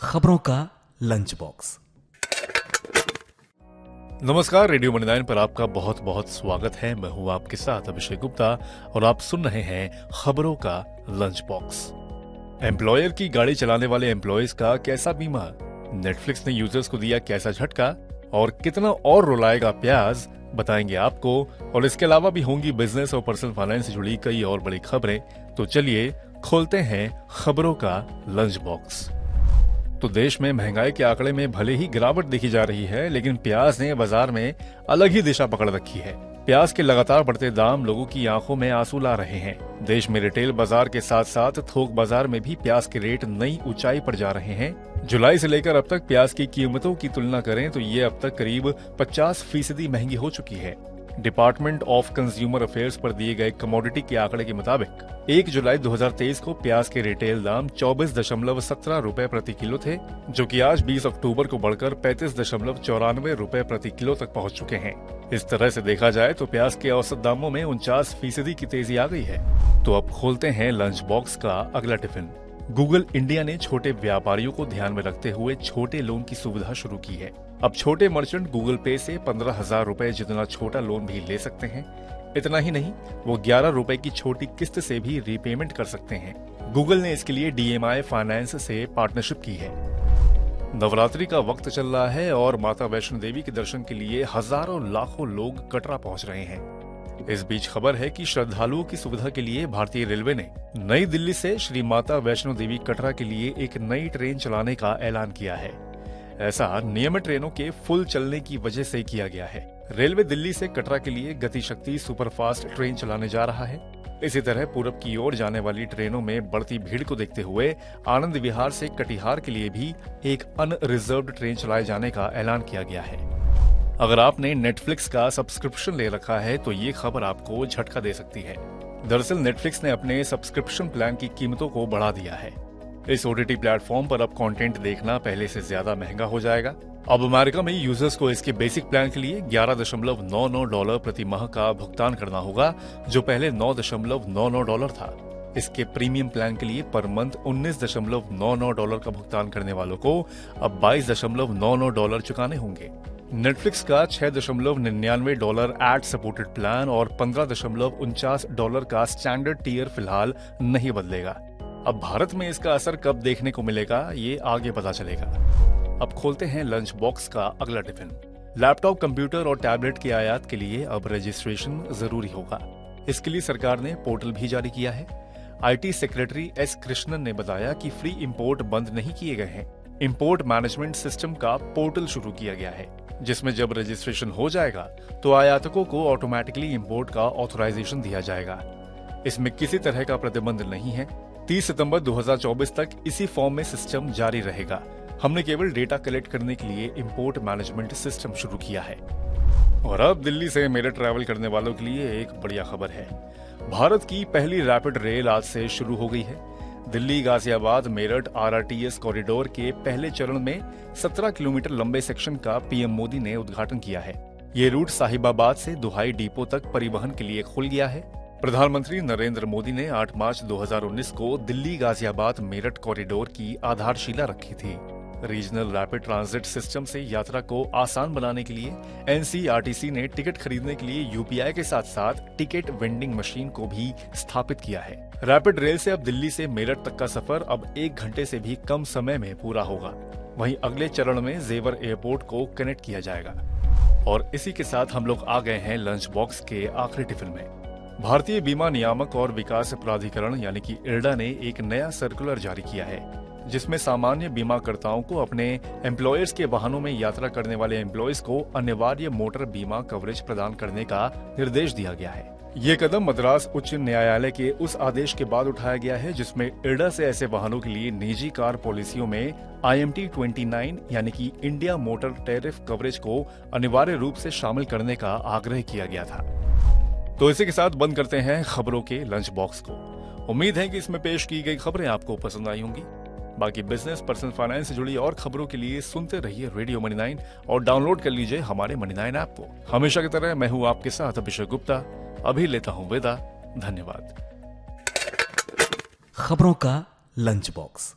खबरों का lunch box. नमस्कार, रेडियो मनी 9 पर आपका बहुत बहुत स्वागत है। मैं हूं आपके साथ अभिषेक गुप्ता और आप सुन रहे हैं खबरों का लंच बॉक्स। एम्प्लॉयर की गाड़ी चलाने वाले एम्प्लॉयज का कैसा बीमा, नेटफ्लिक्स ने यूजर्स को दिया कैसा झटका और कितना और रुलाएगा प्याज, बताएंगे आपको। और इसके अलावा भी होंगी बिजनेस और पर्सनल फाइनेंस से जुड़ी कई और बड़ी खबरें। तो चलिए खोलते हैं खबरों का लंच बॉक्स। तो देश में महंगाई के आंकड़े में भले ही गिरावट देखी जा रही है, लेकिन प्याज ने बाजार में अलग ही दिशा पकड़ रखी है। प्याज के लगातार बढ़ते दाम लोगों की आंखों में आंसू ला रहे हैं। देश में रिटेल बाजार के साथ साथ थोक बाजार में भी प्याज के रेट नई ऊंचाई पर जा रहे हैं। जुलाई से लेकर अब तक प्याज की कीमतों की तुलना करें तो ये अब तक करीब 50% महंगी हो चुकी है। डिपार्टमेंट ऑफ कंज्यूमर अफेयर्स पर दिए गए कमोडिटी के आंकड़े के मुताबिक 1 जुलाई 2023 को प्याज के रिटेल दाम 24.17 रुपए प्रति किलो थे, जो कि आज 20 अक्टूबर को बढ़कर 35.94 रुपए प्रति किलो तक पहुंच चुके हैं। इस तरह से देखा जाए तो प्याज के औसत दामों में 49% की तेजी आ गई है। तो अब खोलते हैं लंच बॉक्स का अगला टिफिन। गूगल इंडिया ने छोटे व्यापारियों को ध्यान में रखते हुए छोटे लोन की सुविधा शुरू की है। अब छोटे मर्चेंट गूगल पे से 15,000 रुपए जितना छोटा लोन भी ले सकते हैं। इतना ही नहीं, वो 11 रुपए की छोटी किस्त से भी रीपेमेंट कर सकते हैं। गूगल ने इसके लिए DMI फाइनेंस से पार्टनरशिप की है। नवरात्रि का वक्त चल रहा है और माता वैष्णो देवी के दर्शन के लिए हजारों लाखों लोग कटरा पहुंच रहे हैं। इस बीच खबर है कि श्रद्धालुओं की सुविधा के लिए भारतीय रेलवे ने नई दिल्ली से श्री माता वैष्णो देवी कटरा के लिए एक नई ट्रेन चलाने का ऐलान किया है। ऐसा नियमित ट्रेनों के फुल चलने की वजह से किया गया है। रेलवे दिल्ली से कटरा के लिए गति शक्ति सुपरफास्ट ट्रेन चलाने जा रहा है। इसी तरह पूरब की ओर जाने वाली ट्रेनों में बढ़ती भीड़ को देखते हुए आनंद विहार से कटिहार के लिए भी एक अनरिजर्व्ड ट्रेन चलाए जाने का ऐलान किया गया है। अगर आपने नेटफ्लिक्स का सब्सक्रिप्शन ले रखा है तो ये खबर आपको झटका दे सकती है। दरअसल नेटफ्लिक्स ने अपने सब्सक्रिप्शन प्लान की कीमतों को बढ़ा दिया है। इस OTT प्लेटफॉर्म पर अब कंटेंट देखना पहले से ज्यादा महंगा हो जाएगा। अब अमेरिका में यूजर्स को इसके बेसिक प्लान के लिए $11.99 प्रति माह का भुगतान करना होगा, जो पहले $9.99 था। इसके प्रीमियम प्लान के लिए पर मंथ $19.99 का भुगतान करने वालों को अब $22.99 चुकाने होंगे। नेटफ्लिक्स का $6.99 एड सपोर्टेड प्लान और $15.49 का स्टैंडर्ड टियर फिलहाल नहीं बदलेगा। अब भारत में इसका असर कब देखने को मिलेगा, ये आगे पता चलेगा। अब खोलते हैं लंच बॉक्स का अगला टिफिन। लैपटॉप, कंप्यूटर और टैबलेट के आयात के लिए अब रजिस्ट्रेशन जरूरी होगा। इसके लिए सरकार ने पोर्टल भी जारी किया है। IT सेक्रेटरी S कृष्णन ने बताया कि फ्री इंपोर्ट बंद नहीं किए गए हैं। इंपोर्ट मैनेजमेंट सिस्टम का पोर्टल शुरू किया गया है, जिसमें जब रजिस्ट्रेशन हो जाएगा तो आयातकों को ऑटोमेटिकली इंपोर्ट का ऑथराइजेशन दिया जाएगा। इसमें किसी तरह का प्रतिबंध नहीं है। 30 सितंबर 2024 तक इसी फॉर्म में सिस्टम जारी रहेगा। हमने केवल डेटा कलेक्ट करने के लिए इंपोर्ट मैनेजमेंट सिस्टम शुरू किया है। और अब दिल्ली से मेरठ ट्रैवल करने वालों के लिए एक बढ़िया खबर है। भारत की पहली रैपिड रेल आज से शुरू हो गई है। दिल्ली गाजियाबाद मेरठ RRTS कॉरिडोर के पहले चरण में 17 किलोमीटर लंबे सेक्शन का PM मोदी ने उद्घाटन किया है। ये रूट साहिबाबाद से दुहाई डिपो तक परिवहन के लिए खुल गया है। प्रधानमंत्री नरेंद्र मोदी ने 8 मार्च 2019 को दिल्ली गाजियाबाद मेरठ कॉरिडोर की आधारशिला रखी थी। रीजनल रैपिड ट्रांजिट सिस्टम से यात्रा को आसान बनाने के लिए NCRTC ने टिकट खरीदने के लिए UPI के साथ साथ टिकट वेंडिंग मशीन को भी स्थापित किया है। रैपिड रेल से अब दिल्ली से मेरठ तक का सफर अब 1 घंटे से भी कम समय में पूरा होगा। वहीं अगले चरण में जेवर एयरपोर्ट को कनेक्ट किया जाएगा। और इसी के साथ हम लोग आ गए हैं लंच बॉक्स के आखिरी टिफिन में। भारतीय बीमा नियामक और विकास प्राधिकरण यानी कि IRDA ने एक नया सर्कुलर जारी किया है, जिसमें सामान्य बीमाकर्ताओं को अपने एम्प्लॉयर्स के वाहनों में यात्रा करने वाले एम्प्लॉयज को अनिवार्य मोटर बीमा कवरेज प्रदान करने का निर्देश दिया गया है। ये कदम मद्रास उच्च न्यायालय के उस आदेश के बाद उठाया गया है, जिसमें IRDA से ऐसे वाहनों के लिए निजी कार पॉलिसियों में IMT 29 यानी कि इंडिया मोटर टैरिफ कवरेज को अनिवार्य रूप से शामिल करने का आग्रह किया गया था। तो इसी के साथ बंद करते हैं खबरों के लंच बॉक्स को। उम्मीद है कि इसमें पेश की गई खबरें आपको पसंद आई होंगी। बाकी बिजनेस, पर्सनल फाइनेंस से जुड़ी और खबरों के लिए सुनते रहिए रेडियो मनी 9 और डाउनलोड कर लीजिए हमारे मनी 9 ऐप को। हमेशा की तरह मैं हूँ आपके साथ अभिषेक गुप्ता। अभी लेता हूँ विदा। धन्यवाद। खबरों का लंच बॉक्स।